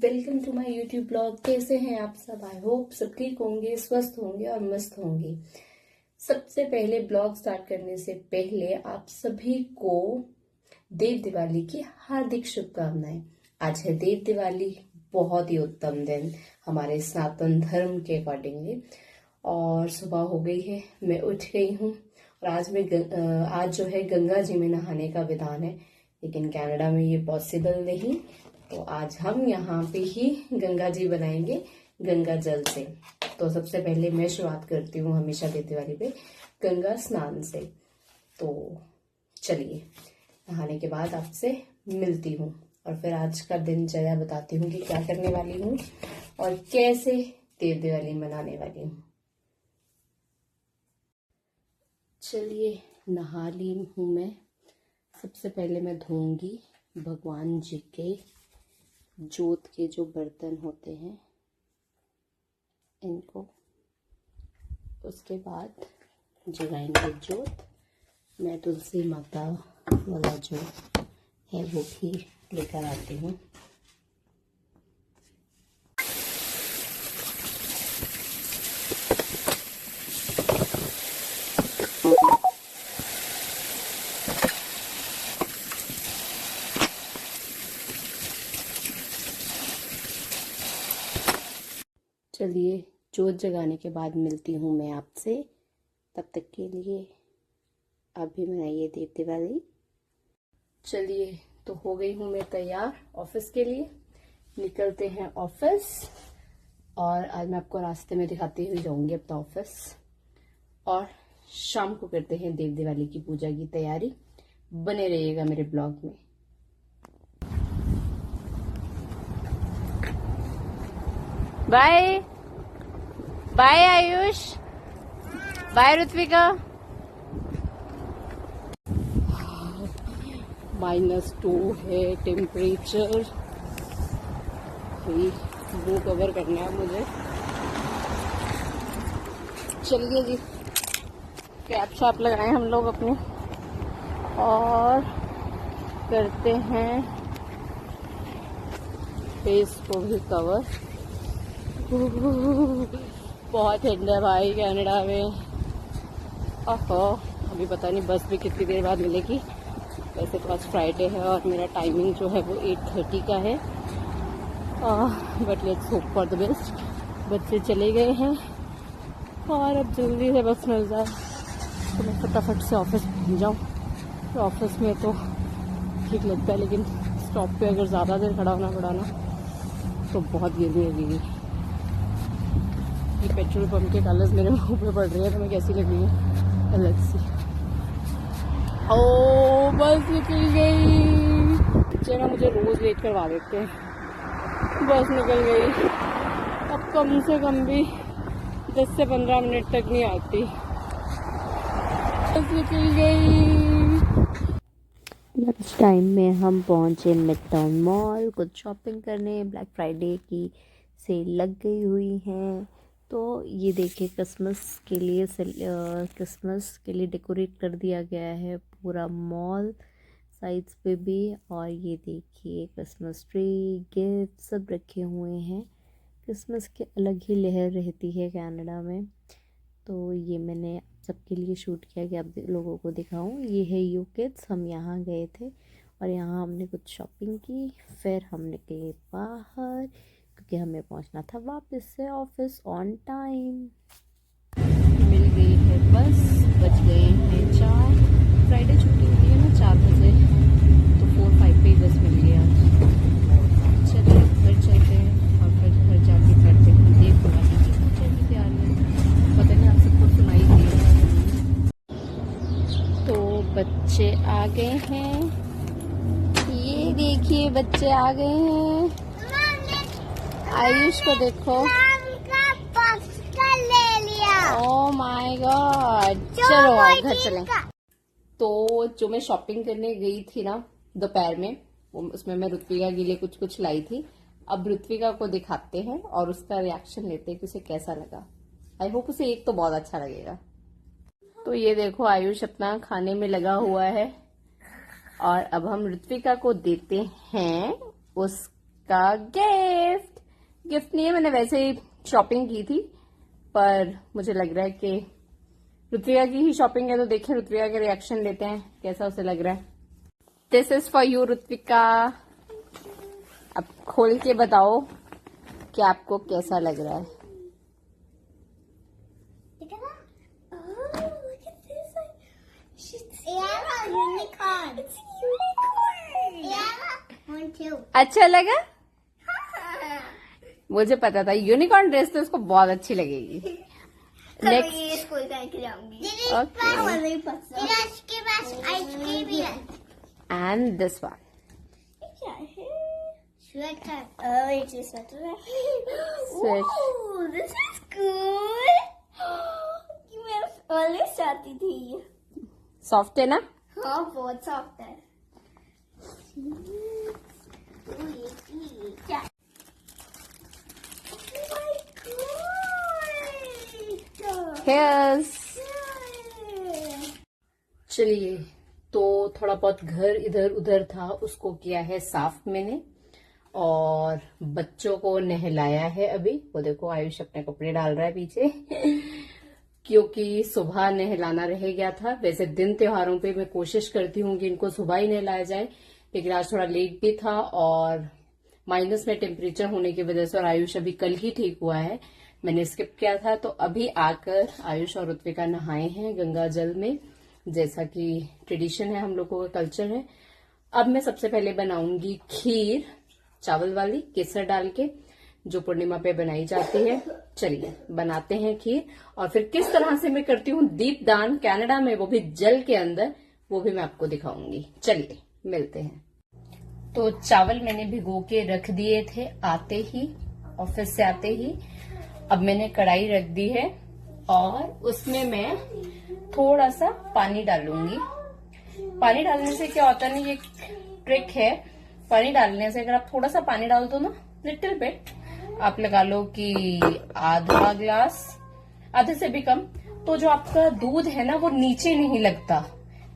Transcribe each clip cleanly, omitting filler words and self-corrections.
Welcome to my YouTube blog. कैसे हैं आप सब? आई होप सब ठीक होंगे, स्वस्थ होंगे और मस्त होंगे। सबसे पहले ब्लॉग स्टार्ट करने से पहले आप सभी को देव दिवाली की हार्दिक शुभकामनाएं। आज है देव दिवाली, बहुत ही उत्तम दिन हमारे सनातन धर्म के अकॉर्डिंगली। और सुबह हो गई है, मैं उठ गई हूँ और आज जो है गंगा जी में नहाने का विधान है, लेकिन कनाडा में ये पॉसिबल नहीं। तो आज हम यहाँ पे ही गंगा जी बनाएंगे गंगा जल से। तो सबसे पहले मैं शुरुआत करती हूँ हमेशा देव दिवाली पे गंगा स्नान से। तो चलिए, नहाने के बाद आपसे मिलती हूँ और फिर आज का दिनचर्या बताती हूँ कि क्या करने वाली हूँ और कैसे देव दिवाली मनाने वाली हूँ। चलिए, नहा ली हूँ मैं। सबसे पहले मैं धोऊंगी भगवान जी के जोत के जो बर्तन होते हैं इनको, उसके बाद जगाएंगे जोत। मैं तुलसी माता वाला जो है वो भी लेकर आती हूँ। चलिए, जोत जगाने के बाद मिलती हूँ मैं आपसे। तब तक के लिए आप भी मनाइए देव दिवाली। चलिए, तो हो गई हूँ मैं तैयार ऑफिस के लिए। निकलते हैं ऑफिस और आज मैं आपको रास्ते में दिखाती हुई जाऊंगी अपना ऑफिस। और शाम को करते हैं देव दिवाली की पूजा की तैयारी। बने रहिएगा मेरे ब्लॉग में। Bye bye Ayush, bye Ritvika. -2 है टेम्परेचर। वो कवर करना है मुझे। चलिए जी, कैप शॉप लगाए हम लोग अपने और करते हैं फेस को भी कवर। बहुत ठंड है भाई कनाडा में। ओहो, अभी पता नहीं बस भी कितनी देर बाद मिलेगी। वैसे तो आज फ्राइडे है और मेरा टाइमिंग जो है वो 8:30 का है। But let's hope for the best. बच्चे चले गए हैं और अब जल्दी से बस मिल जाए तो मैं फटाफट से ऑफिस पहुंच जाऊँ। तो ऑफिस में तो ठीक लगता है, लेकिन स्टॉप पे अगर ज़्यादा देर खड़ा होना पड़ा ना तो बहुत गर्मी लगेगी। ये पेट्रोल पंप के कलर्स मेरे मुंह पे पड़ रही है तो मैं कैसी लग रही है अलग सी। ओ, बस निकल गई। चलो, मुझे रोज लेट करवा देते हैं। बस निकल गई। अब कम से कम भी 10 से 15 मिनट तक नहीं आती। बस निकल गई। लंच टाइम में हम पहुंचे मिडटाउन मॉल कुछ शॉपिंग करने। ब्लैक फ्राइडे की सेल लग गई हुई है। तो ये देखिए, क्रिसमस के लिए डेकोरेट कर दिया गया है पूरा मॉल साइड्स पे भी। और ये देखिए, क्रिसमस ट्री, गिफ्ट सब रखे हुए हैं। क्रिसमस की अलग ही लहर रहती है कनाडा में। तो ये मैंने सबके लिए शूट किया कि आप लोगों को दिखाऊं। ये है यू किड्स। हम यहाँ गए थे और यहाँ हमने कुछ शॉपिंग की। फिर हम निकले बाहर क्योंकि हमें पहुंचना था वापस से ऑफिस ऑन टाइम। मिल गई है बस, बज गए हैं 4। फ्राइडे छुट्टी हुई है ना 4 बजे, तो 4-5 पे ही बस मिल गया। चलिए, घर चलते हैं और फिर घर जाके करते हैं देव दिवाली की पूजा की तैयारी। पता नहीं आप सबको सुनाई दे। तो बच्चे आ गए हैं, ये देखिए बच्चे आ गए हैं। आयुष को देखो, ले लिया। Oh my God. चलो आओ घर चलें। तो जो मैं शॉपिंग करने गई थी ना दोपहर में, उसमें मैं ऋत्विका के लिए कुछ लाई थी। अब ऋत्विका को दिखाते हैं और उसका रिएक्शन लेते हैं कि उसे कैसा लगा। आई होप उसे एक तो बहुत अच्छा लगेगा। तो ये देखो, आयुष अपना खाने में लगा हुआ है और अब हम ऋत्विका को देते हैं उसका गिफ्ट। गिफ्ट नहीं है, मैंने वैसे ही शॉपिंग की थी, पर मुझे लग रहा है कि ऋत्विका की ही शॉपिंग है, तो देखें ऋत्विका के रिएक्शन लेते हैं कैसा उसे लग रहा है। This is for you Ritvika, अब खोल के बताओ कि आपको कैसा लग रहा है। अच्छा लगा? मुझे पता था यूनिकॉर्न ड्रेस तो उसको बहुत अच्छी लगेगी। नेक्स्ट स्कूल करके जाऊंगी। And this one sweater. Oh, it's a sweater. Sweat. Oh, this is cool. ये मैं ऑलवेज चाहती थी। सॉफ्ट है ना? हाँ, बहुत सॉफ्ट है। ये क्या? Here's. चलिए, तो थोड़ा बहुत घर इधर उधर था उसको किया है साफ मैंने, और बच्चों को नहलाया है। अभी वो देखो आयुष अपने कपड़े डाल रहा है पीछे क्योंकि सुबह नहलाना रह गया था। वैसे दिन त्योहारों पे मैं कोशिश करती हूँ कि इनको सुबह ही नहलाया जाए, लेकिन आज थोड़ा लेट भी था और माइनस में टेम्परेचर होने की वजह से, और आयुष अभी कल ही ठीक हुआ है, मैंने स्किप किया था। तो अभी आकर आयुष और ऋत्विका नहाए हैं गंगा जल में, जैसा कि ट्रेडिशन है, हम लोगों का कल्चर है। अब मैं सबसे पहले बनाऊंगी खीर, चावल वाली केसर डाल के, जो पूर्णिमा पे बनाई जाती है। चलिए बनाते हैं खीर, और फिर किस तरह से मैं करती हूँ दीपदान कनाडा में, वो भी जल के अंदर, वो भी मैं आपको दिखाऊंगी। चलिए मिलते हैं। तो चावल मैंने भिगो के रख दिए थे आते ही, ऑफिस से आते ही। अब मैंने कढ़ाई रख दी है और उसमें मैं थोड़ा सा पानी डालूंगी। पानी डालने से क्या होता है ना, ये ट्रिक है, पानी डालने से अगर आप थोड़ा सा पानी डाल दो ना, लिटिल बिट, आप लगा लो कि आधा ग्लास, आधे से भी कम, तो जो आपका दूध है ना वो नीचे नहीं लगता।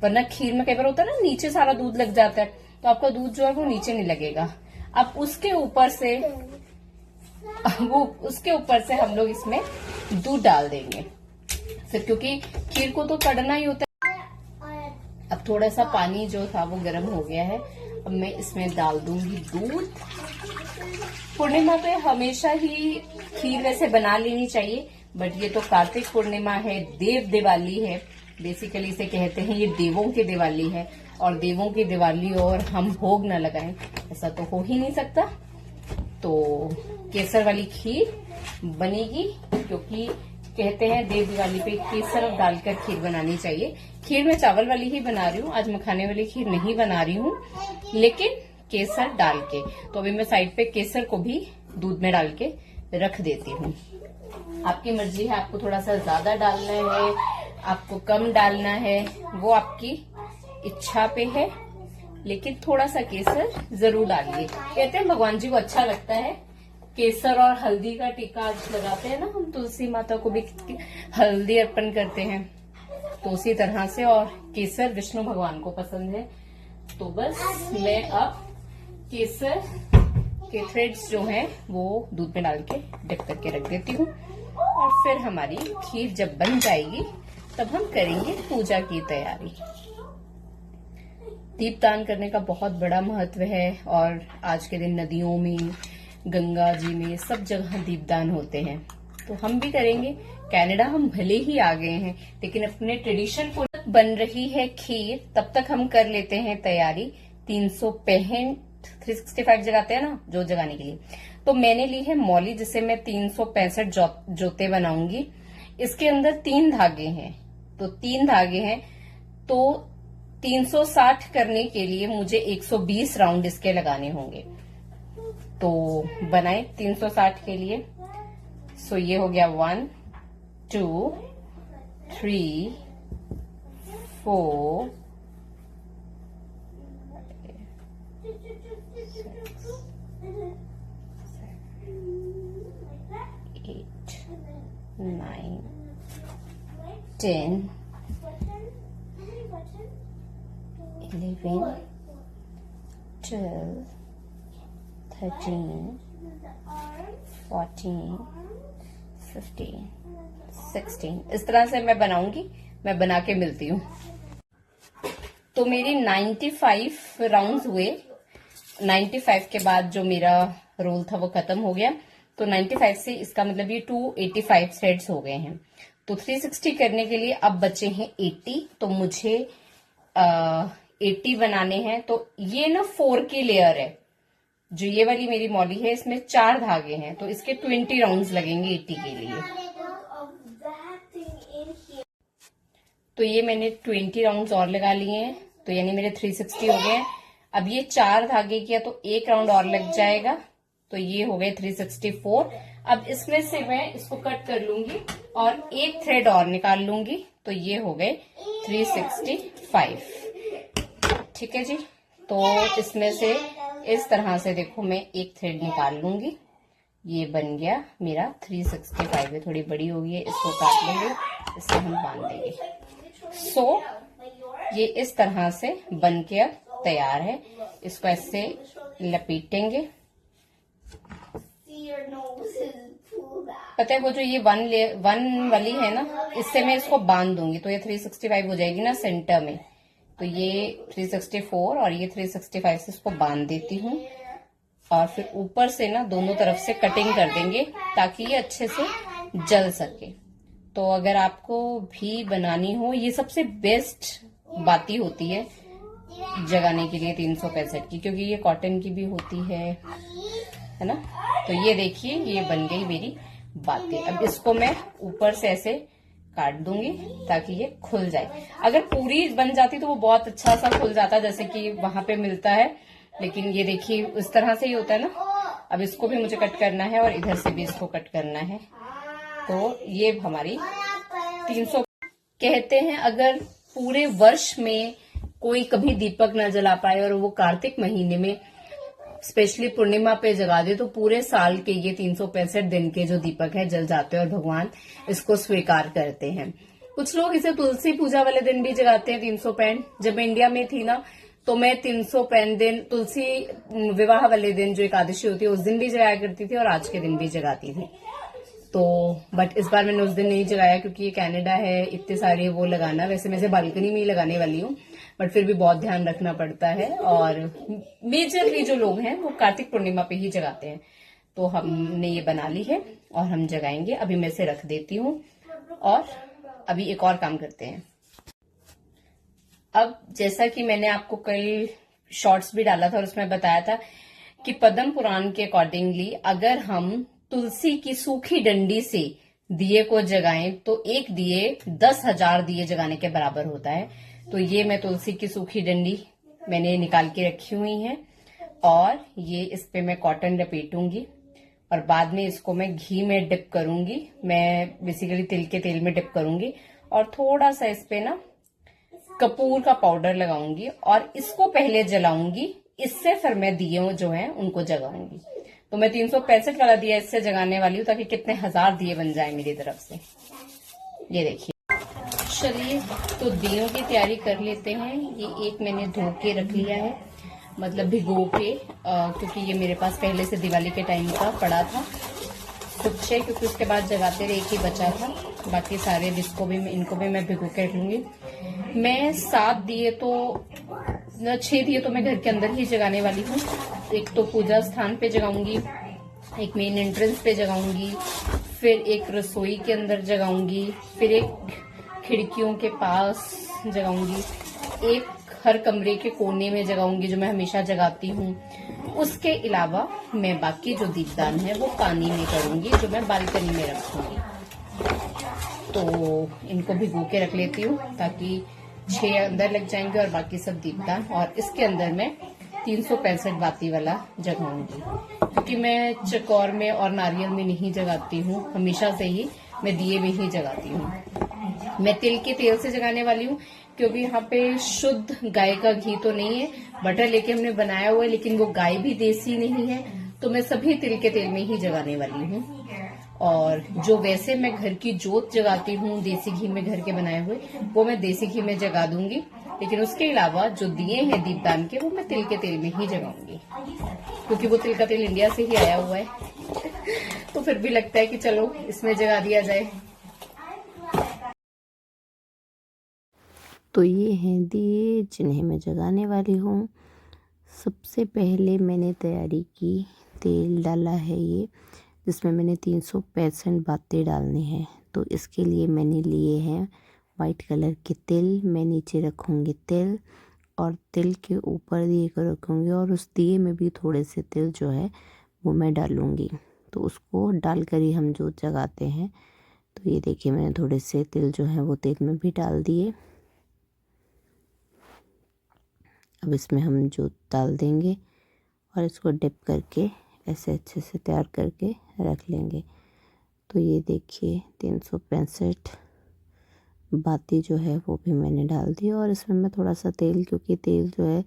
वरना खीर में कई बार होता है ना नीचे सारा दूध लग जाता है, तो आपका दूध जो है वो नीचे नहीं लगेगा। अब उसके ऊपर से हम लोग इसमें दूध डाल देंगे फिर, क्योंकि खीर को तो कढ़ना ही होता है। अब थोड़ा सा पानी जो था वो गर्म हो गया है, अब मैं इसमें डाल दूंगी दूध। पूर्णिमा पे हमेशा ही खीर वैसे बना लेनी चाहिए, बट ये तो कार्तिक पूर्णिमा है, देव दिवाली है, बेसिकली इसे कहते हैं, ये देवों की दिवाली है, और देवों की दिवाली और हम भोग न लगाएं ऐसा तो हो ही नहीं सकता। तो केसर वाली खीर बनेगी, क्योंकि कहते हैं देव दिवाली पे केसर डालकर खीर बनानी चाहिए। खीर मैं चावल वाली ही बना रही हूँ, आज मखाने वाली खीर नहीं बना रही हूँ, लेकिन केसर डाल के। तो अभी मैं साइड पे केसर को भी दूध में डाल के रख देती हूँ। आपकी मर्जी है, आपको थोड़ा सा ज्यादा डालना है, आपको कम डालना है, वो आपकी इच्छा पे है, लेकिन थोड़ा सा केसर जरूर डालिए। कहते हैं भगवान जी को अच्छा लगता है केसर, और हल्दी का टीका आज लगाते हैं ना हम, तुलसी माता को भी हल्दी अर्पण करते हैं, तो उसी तरह से, और केसर विष्णु भगवान को पसंद है। तो बस मैं अब केसर के थ्रेड्स जो हैं वो दूध में डाल के डिप करके रख देती हूँ, और फिर हमारी खीर जब बन जाएगी तब हम करेंगे पूजा की तैयारी। दीपदान करने का बहुत बड़ा महत्व है, और आज के दिन नदियों में, गंगा जी में, सब जगह दीपदान होते हैं, तो हम भी करेंगे। कनाडा हम भले ही आ गए हैं, लेकिन अपने ट्रेडिशन को, बन रही है खीर तब तक हम कर लेते हैं तैयारी। 365 जगाते हैं ना, जोत जगाने के लिए, तो मैंने ली है मौली, जिसे मैं 365 जोते बनाऊंगी। इसके अंदर 3 धागे हैं, तो 3 धागे हैं, तो 360 करने के लिए मुझे 120 राउंड इसके लगाने होंगे। तो बनाए 360 के लिए। सो ये हो गया 1 2 3 4 8 9 10 11 12 13 14, 15, 16 इस तरह से मैं बनाऊंगी। मैं बना के मिलती हूँ। तो मेरी 95 राउंड्स हुए। 95 के बाद जो मेरा रोल था वो खत्म हो गया। तो 95 से इसका मतलब ये 285 थ्रेड्स हो गए हैं। तो 360 करने के लिए अब बचे हैं 80। तो मुझे 80 बनाने हैं। तो ये ना 4 की लेयर है। जो ये वाली मेरी मॉली है इसमें 4 धागे हैं, तो इसके 20 राउंड्स लगेंगे 80 के लिए। तो ये मैंने 20 राउंड्स और लगा लिए हैं, तो यानी मेरे 360 हो गए हैं। अब ये 4 धागे किया तो 1 राउंड और लग जाएगा, तो ये हो गए 364। अब इसमें से मैं इसको कट कर लूंगी और एक थ्रेड और निकाल लूंगी, तो ये हो गए 365। ठीक है जी। तो इसमें से इस तरह से देखो मैं एक थ्रेड निकाल लूंगी। ये बन गया मेरा 365 है। थोड़ी बड़ी हो गई है, इसको काट लेंगे, इससे हम बांध देंगे। सो ये इस तरह से बन के अब तैयार है। इसको ऐसे लपेटेंगे। पता है वो जो ये वन वाली है ना, इससे मैं इसको बांध दूंगी तो ये 365 हो जाएगी ना सेंटर में। तो ये 364 और ये 365 से इसको बांध देती हूँ और फिर ऊपर से ना दोनों तरफ से कटिंग कर देंगे ताकि ये अच्छे से जल सके। तो अगर आपको भी बनानी हो, ये सबसे बेस्ट बाती होती है जगाने के लिए 365 की, क्योंकि ये कॉटन की भी होती है ना। तो ये देखिए ये बन गई मेरी बातें। अब इसको मैं ऊपर से ऐसे काट दूंगी ताकि ये खुल जाए। अगर पूरी बन जाती तो वो बहुत अच्छा सा खुल जाता जैसे कि वहां पे मिलता है, लेकिन ये देखिए इस तरह से ही होता है ना। अब इसको भी मुझे कट करना है और इधर से भी इसको कट करना है। तो ये हमारी 300। कहते हैं अगर पूरे वर्ष में कोई कभी दीपक न जला पाए और वो कार्तिक महीने में स्पेशली पूर्णिमा पे जगा दे तो पूरे साल के ये 365 दिन के जो दीपक है जल जाते हैं और भगवान इसको स्वीकार करते हैं। कुछ लोग इसे तुलसी पूजा वाले दिन भी जगाते हैं 365। जब मैं इंडिया में थी ना तो मैं 365 दिन तुलसी विवाह वाले दिन जो एकादशी होती है उस दिन भी जगाया करती थी और आज के दिन भी जगाती थी। तो बट इस बार मैंने उस दिन नहीं जगाया क्योंकि ये कनाडा है, इतने सारे वो लगाना। वैसे मैं इसे बालकनी में ही लगाने वाली हूँ बट फिर भी बहुत ध्यान रखना पड़ता है। और मेजरली जो लोग हैं वो कार्तिक पूर्णिमा पे ही जगाते हैं। तो हमने ये बना ली है और हम जगाएंगे। अभी मैं इसे रख देती हूँ और अभी एक और काम करते हैं। अब जैसा कि मैंने आपको कल शॉर्ट्स भी डाला था और उसमें बताया था कि पद्म पुराण के अकॉर्डिंगली अगर हम तुलसी की सूखी डंडी से दिए को जगाएं तो एक दिए 10,000 दिए जगाने के बराबर होता है। तो ये मैं तुलसी की सूखी डंडी मैंने निकाल के रखी हुई है और ये इस पे मैं कॉटन लपेटूंगी और बाद में इसको मैं घी में डिप करूंगी। मैं बेसिकली तिल के तेल में डिप करूंगी और थोड़ा सा इस पे ना कपूर का पाउडर लगाऊंगी और इसको पहले जलाऊंगी। इससे फिर मैं दिए जो हैं उनको जगाऊंगी। तो मैं 365 वाला दिया इससे जगाने वाली हूँ ताकि कितने 1000 दिए बन जाए मेरी तरफ से। ये देखिए। चलिए तो दियों की तैयारी कर लेते हैं। ये एक मैंने धो के रख लिया है, मतलब भिगो के, क्योंकि ये मेरे पास पहले से दिवाली के टाइम का पड़ा था कुछ है, क्योंकि उसके बाद जगाते रहे एक ही बचा था। बाकी सारे इनको भी मैं भिगो के रख लूंगी। मैं 7 दिए तो 6 दिए तो मैं घर के अंदर ही जगाने वाली हूँ। एक तो पूजा स्थान पे जगाऊंगी, एक मेन एंट्रेंस पे जगाऊंगी, फिर एक रसोई के अंदर जगाऊंगी, फिर एक खिड़कियों के पास जगाऊंगी, एक हर कमरे के कोने में जगाऊंगी जो मैं हमेशा जगाती हूँ। उसके अलावा मैं बाकी जो दीपदान है वो पानी में करूंगी जो मैं बालकनी में रखूंगी। तो इनको भिगो के रख लेती हूँ ताकि 6 अंदर लग जाएंगे और बाकी सब दीपदान। और इसके अंदर मैं 365 बाती वाला जगाऊंगी क्योंकि मैं चकोर में और नारियल में नहीं जगाती हूँ, हमेशा से ही मैं दिए में ही जगाती हूँ। मैं तिल के तेल से जगाने वाली हूँ क्योंकि यहाँ पे शुद्ध गाय का घी तो नहीं है, बटर लेके हमने बनाया हुआ है, लेकिन वो गाय भी देसी नहीं है। तो मैं सभी तिल के तेल में ही जगाने वाली हूँ। और जो वैसे मैं घर की जोत जगाती हूँ देसी घी में घर के बनाए हुए, वो मैं देसी घी में जगा दूंगी। लेकिन उसके अलावा जो दिए हैं दीपदान के वो मैं तिल के तेल में ही जगाऊंगी क्योंकि वो तिल का तेल इंडिया से ही आया हुआ है। तो फिर भी लगता है कि चलो इसमें जगा दिया जाए। तो ये हैं दिए जिन्हें मैं जगाने वाली हूँ। सबसे पहले मैंने तैयारी की, तेल डाला है ये, जिसमें मैंने 365 बातें डालनी हैं। तो इसके लिए मैंने लिए हैं वाइट कलर के तिल। मैं नीचे रखूँगी तिल और तिल के ऊपर दिए को रखूँगी, और उस दिए में भी थोड़े से तिल जो है वो मैं डालूँगी। तो उसको डालकर ही हम जोत जगाते हैं। तो ये देखिए मैंने थोड़े से तिल जो है वो तेल में भी डाल दिए। अब इसमें हम जोत डाल देंगे और इसको डिप करके ऐसे अच्छे से तैयार करके रख लेंगे। तो ये देखिए 365 बाती जो है वो भी मैंने डाल दी, और इसमें मैं थोड़ा सा तेल, क्योंकि तेल जो है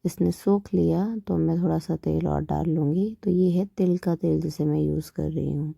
इसने सोख लिया, तो मैं थोड़ा सा तेल और डाल लूँगी। तो ये है तिल का तेल जिसे मैं यूज़ कर रही हूँ।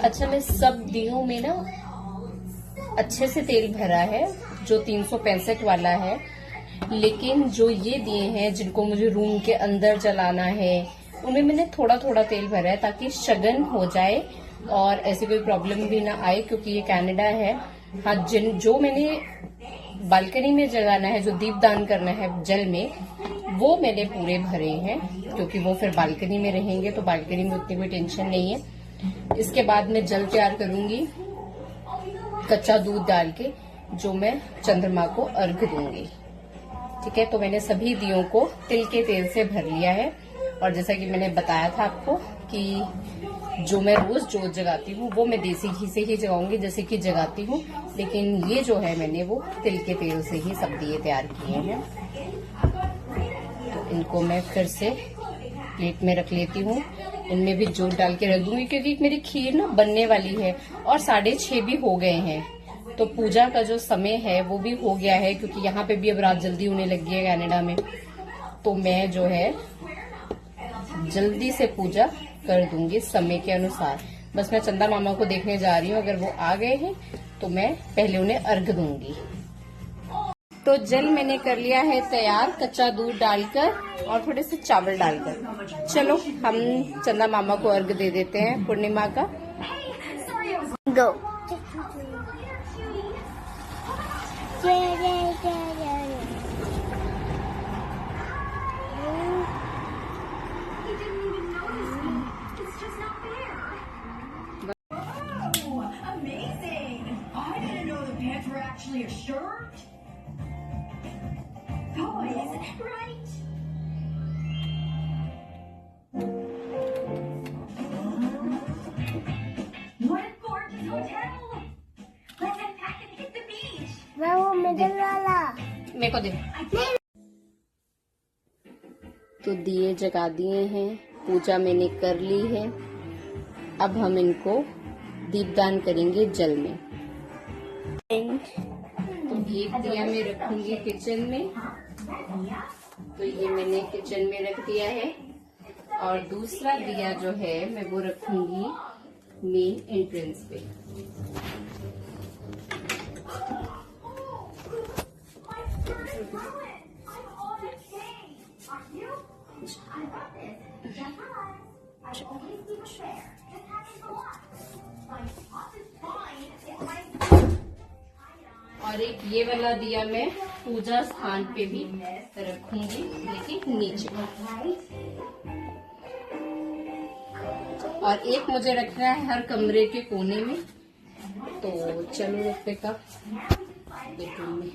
अच्छा, मैं सब दियों में ना अच्छे से तेल भरा है, जो 365 वाला है। लेकिन जो ये दिए हैं जिनको मुझे रूम के अंदर जलाना है, उनमें मैंने थोड़ा थोड़ा तेल भरा है, ताकि शगन हो जाए और ऐसी कोई प्रॉब्लम भी ना आए, क्योंकि ये कनाडा है। हाँ, जो मैंने बालकनी में जलाना है, जो दीपदान करना है जल में, वो मैंने पूरे भरे हैं, क्योंकि वो फिर बालकनी में रहेंगे, तो बालकनी में उतनी कोई टेंशन नहीं है। इसके बाद मैं जल तैयार करूंगी कच्चा दूध डाल के, जो मैं चंद्रमा को अर्घ दूंगी। ठीक है, तो मैंने सभी दियों को तिल के तेल से भर लिया है। और जैसा कि मैंने बताया था आपको कि जो मैं रोज जोत जगाती हूँ वो मैं देसी घी से ही जगाऊंगी, जैसे कि जगाती हूँ। लेकिन ये जो है मैंने वो तिल के तेल से ही सब दिए तैयार किए हैं। तो इनको मैं फिर से प्लेट में रख लेती हूँ। इनमें भी जोत डाल के रख दूंगी, क्योंकि मेरी खीर ना बनने वाली है और 6:30 भी हो गए हैं। तो पूजा का जो समय है वो भी हो गया है, क्योंकि यहाँ पे भी अब रात जल्दी होने लगी है कनाडा में। तो मैं जो है जल्दी से पूजा कर दूंगी समय के अनुसार। बस मैं चंदा मामा को देखने जा रही हूँ, अगर वो आ गए हैं तो मैं पहले उन्हें अर्घ दूंगी। तो जल मैंने कर लिया है तैयार, कच्चा दूध डालकर और थोड़े से चावल डालकर। चलो हम चंदा मामा को अर्घ दे देते हैं पूर्णिमा का। Go. Amazing! I didn't know the pants were actually a shirt. Toys, right? What a gorgeous hotel! Let's unpack and hit the beach. वो मिडल वाला। मेरे को दे। तो दिए जगा दिए हैं, पूजा मैंने कर ली है। अब हम इनको दीपदान करेंगे जल में। तो एक दिया मैं रखूंगी किचन में, तो ये मैंने किचन में रख दिया है। और दूसरा दिया जो है मैं वो रखूंगी मेन एंट्रेंस पे। और एक ये वाला दिया मैं पूजा स्थान पे भी रखूंगी, लेकिन नीचे। और एक मुझे रखना है हर कमरे के कोने में। तो चलो रखते का बेडरूम में,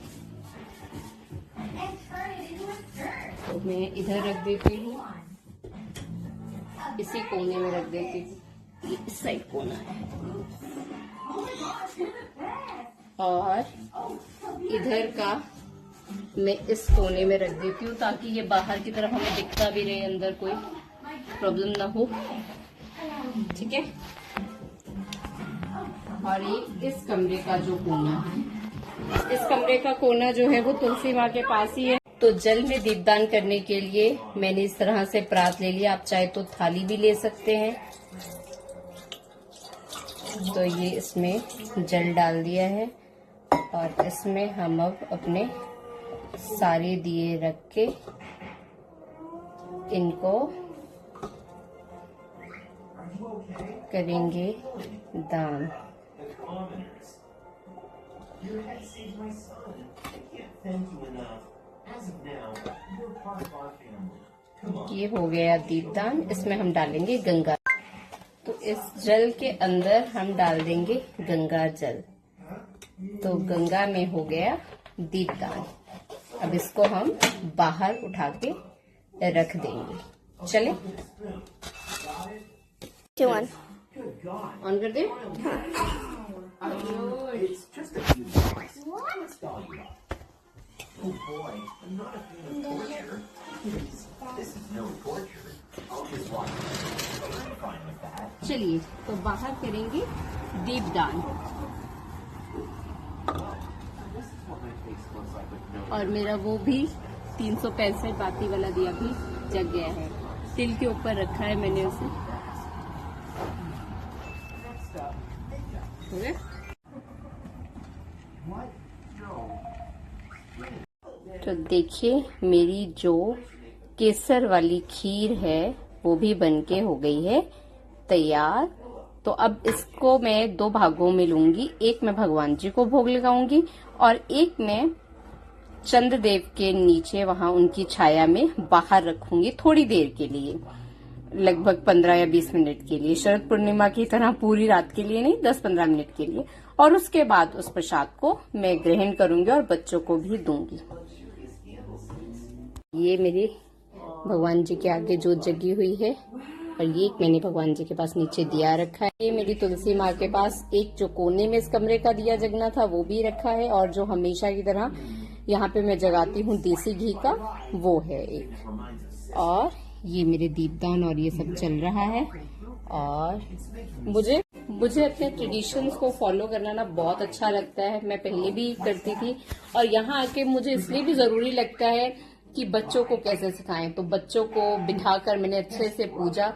तो मैं इधर रख देती हूँ, इसी कोने में रख देती हूँ। ये इस साइड कोना है। और इधर का मैं इस कोने में रख देती हूँ ताकि ये बाहर की तरफ हमें दिखता भी रहे, अंदर कोई प्रॉब्लम ना हो। ठीक है। और ये इस कमरे का जो कोना है, इस कमरे का कोना जो है वो तुलसी माँ के पास ही है। तो जल में दीपदान करने के लिए मैंने इस तरह से परात ले लिया। आप चाहे तो थाली भी ले सकते हैं। तो ये इसमें जल डाल दिया है और इसमें हम अब अपने सारे दिए रख के इनको करेंगे दान। ये हो गया दीपदान। इसमें हम डालेंगे गंगा। तो इस जल के अंदर हम डाल देंगे गंगा जल। तो गंगा में हो गया दीपदान। अब इसको हम बाहर उठा के रख देंगे। चले ऑन कर दे। चलिए तो बाहर करेंगे दीपदान। और मेरा वो भी 365 बाती वाला दिया भी जग गया है। तिल के ऊपर रखा है मैंने उसे। हो गया। तो देखिए मेरी जो केसर वाली खीर है वो भी बनके हो गई है तैयार। तो अब इसको मैं 2 भागों में लूंगी। एक मैं भगवान जी को भोग लगाऊंगी और एक मैं चंद्रदेव के नीचे वहां उनकी छाया में बाहर रखूंगी थोड़ी देर के लिए, लगभग 15 या 20 मिनट के लिए। शरद पूर्णिमा की तरह पूरी रात के लिए नहीं, 10-15 मिनट के लिए। और उसके बाद उस प्रसाद को मैं ग्रहण करूंगी और बच्चों को भी दूंगी। ये मेरे भगवान जी के आगे जोत जगी हुई है और ये मैंने भगवान जी के पास नीचे दिया रखा है। ये मेरी तुलसी माँ के पास एक जो कोने में इस कमरे का दिया जगना था वो भी रखा है। और जो हमेशा की तरह यहाँ पे मैं जगाती हूँ देसी घी का, वो है एक। और ये मेरे दीपदान और ये सब चल रहा है। और मुझे अपने ट्रेडिशंस को फॉलो करना ना बहुत अच्छा लगता है। मैं पहले भी करती थी और यहाँ आके मुझे इसलिए भी जरूरी लगता है कि बच्चों को कैसे सिखाएं। तो बच्चों को बिठाकर मैंने अच्छे से पूजा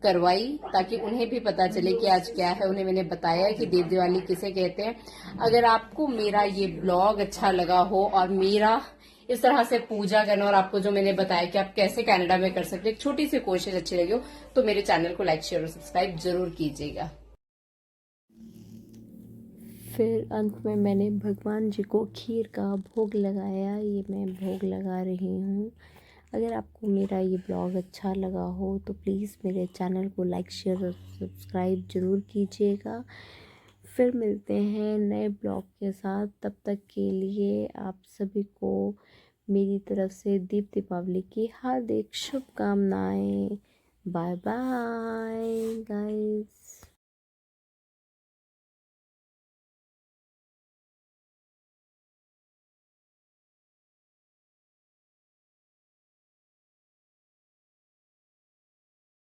करवाई ताकि उन्हें भी पता चले कि आज क्या है। उन्हें मैंने बताया कि देव दिवाली किसे कहते हैं। अगर आपको मेरा ये ब्लॉग अच्छा लगा हो और मेरा इस तरह से पूजा करना और आपको जो मैंने बताया कि आप कैसे कनाडा में कर सकते हैं, एक छोटी सी कोशिश अच्छी लगी हो तो मेरे चैनल को लाइक शेयर और सब्सक्राइब जरूर कीजिएगा। फिर अंत में मैंने भगवान जी को खीर का भोग लगाया। ये मैं भोग लगा रही हूँ। अगर आपको मेरा ये ब्लॉग अच्छा लगा हो तो प्लीज़ मेरे चैनल को लाइक शेयर और सब्सक्राइब ज़रूर कीजिएगा। फिर मिलते हैं नए ब्लॉग के साथ। तब तक के लिए आप सभी को मेरी तरफ से दीपावली की हार्दिक शुभकामनाएं। Bye bye guys.